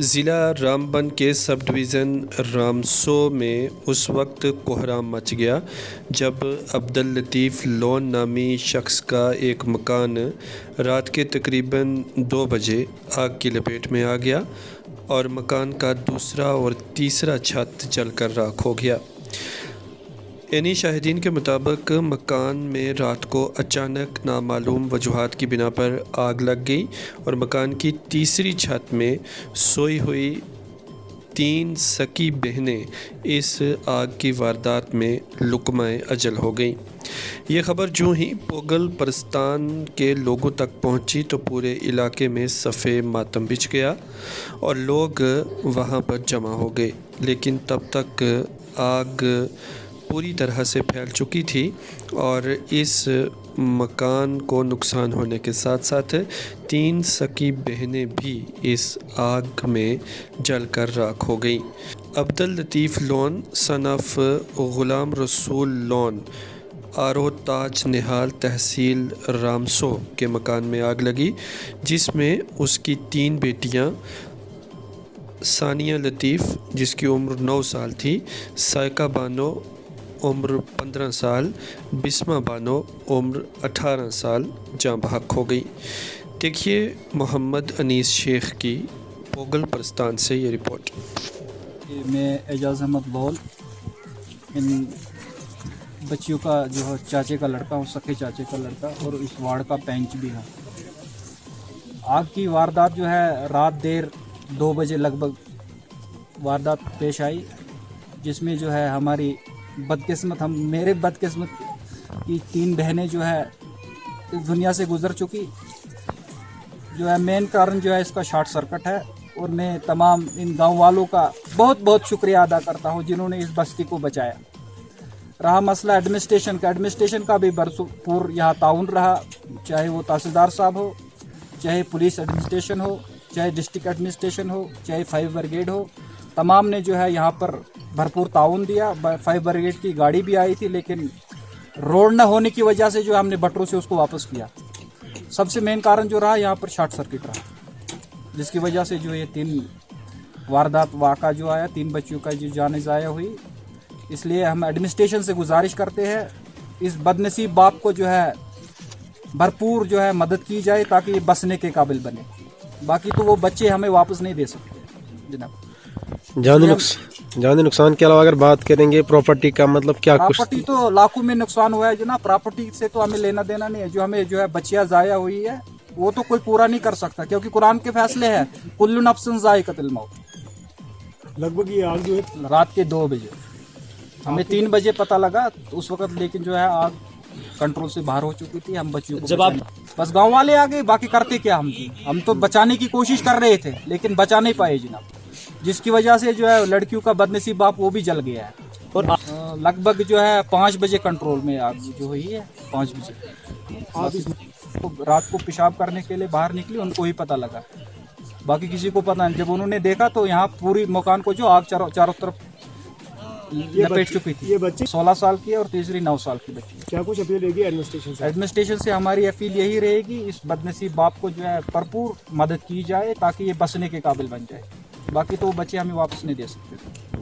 ज़िला रामबन के sub division रामसो में उस वक्त कोहराम मच गया जब अब्दुल लतीफ़ लोन नामी शख्स का एक मकान रात के तकरीबन 2 बजे आग की लपेट में आ गया और मकान का दूसरा और तीसरा छत जलकर राख हो गया। इन्हीं शाहिदीन के मुताबिक मकान में रात को अचानक नामालूम वजूहात की बिना पर आग लग गई और मकान की तीसरी छत में सोई हुई 3 सकी बहनें इस आग की वारदात में लुक़्मा-ए अजल हो गईं। ये ख़बर जो ही पोगल परस्तान के लोगों तक पहुंची तो पूरे इलाके में सफ़े मातम बिछ गया और लोग वहां पर जमा हो गए, लेकिन तब तक आग पूरी तरह से फैल चुकी थी और इस मकान को नुकसान होने के साथ साथ 3 सकी बहनें भी इस आग में जलकर राख हो गईं। अब्दुल लतीफ़ लोन सनफ़ ग़ुलाम रसूल लोन आरो ताज निहाल तहसील रामसो के मकान में आग लगी, जिसमें उसकी 3 बेटियां सानिया लतीफ़ जिसकी उम्र 9 साल थी, सायका बानो उम्र 15 साल, बिस्मा बानो उम्र 18 साल जाँ बहक हो गई। देखिए मोहम्मद अनीस शेख की पोगल परस्तान से ये रिपोर्ट। मैं एजाज़ अहमद लोन इन बच्चियों का जो है चाचे का लड़का हूँ, सखे चाचे का लड़का, और इस वार्ड का पेंच भी हूँ। आग की वारदात जो है रात देर 2 बजे लगभग वारदात पेश आई, जिसमें जो है हमारी मेरे बदकिस्मत की 3 बहनें जो है इस दुनिया से गुजर चुकी। जो है मेन कारण जो है इसका शॉर्ट सर्किट है, और मैं तमाम इन गांव वालों का बहुत बहुत शुक्रिया अदा करता हूं जिन्होंने इस बस्ती को बचाया। रहा मसला एडमिनिस्ट्रेशन का भी भरपूर यहाँ ताउन रहा, चाहे वो तहसीलदार साहब हो, चाहे पुलिस एडमिनिस्ट्रेशन हो, चाहे डिस्ट्रिक्ट एडमिनिस्ट्रेशन हो, चाहे 5 ब्रिगेड हो, तमाम ने जो है यहाँ पर भरपूर ताउन दिया। 5 ब्रिगेड की गाड़ी भी आई थी, लेकिन रोड न होने की वजह से जो हमने बटरों से उसको वापस किया। सबसे मेन कारण जो रहा यहाँ पर शॉर्ट सर्किट रहा, जिसकी वजह से जो ये 3 वारदात वाक़ा जो आया, 3 बच्चियों का जो जान ज़ाया हुई। इसलिए हम एडमिनिस्ट्रेशन से गुजारिश करते हैं इस बदनसीब बाप को जो है भरपूर जो है मदद की जाए ताकि ये बसने के काबिल बने। बाकी तो वो बच्चे हमें वापस नहीं दे सकते जनाब। जानी नुकसान के अलावा अगर बात करेंगे प्रॉपर्टी का, मतलब क्या प्रॉपर्टी तो लाखों में नुकसान हुआ है जनाब। प्रॉपर्टी से तो हमें लेना देना नहीं है। जो हमें जो है बच्चियां ज़ाया हुई है वो तो कोई पूरा नहीं कर सकता, क्योंकि कुरान के फैसले हैं कुल्लु नफ्सिन ज़ाइक़तुल मौत। लगभग ये आग जो है रात के 2 बजे हमें 3 बजे पता लगा तो उस वक्त, लेकिन जो है आग कंट्रोल से बाहर हो चुकी थी। हम बच्चियों को जब आप बस गांव वाले आ गए, बाकी करते क्या हम तो बचाने की कोशिश कर रहे थे लेकिन बचा नहीं पाए जनाब, जिसकी वजह से जो है लड़कियों का बदनसीब बाप वो भी जल गया है। और लगभग जो है 5 बजे कंट्रोल में आग जो हुई है। 5 बजे आप रात को पेशाब करने के लिए बाहर निकली, उनको ही पता लगा, बाकी किसी को पता नहीं। जब उन्होंने देखा तो यहाँ पूरी मकान को जो आग चारों तरफ लपेट चुकी थी। ये बच्चे 16 साल की है और तीसरी 9 साल की बच्ची। क्या कुछ अपील रहेगी एडमिनिस्ट्रेशन से? एडमिनिस्ट्रेशन से हमारी अपील यही रहेगी इस बदनसीब बाप को जो है भरपूर मदद की जाए ताकि ये बसने के काबिल बन जाए। बाकी तो बच्चे हमें वापस नहीं दे सकते।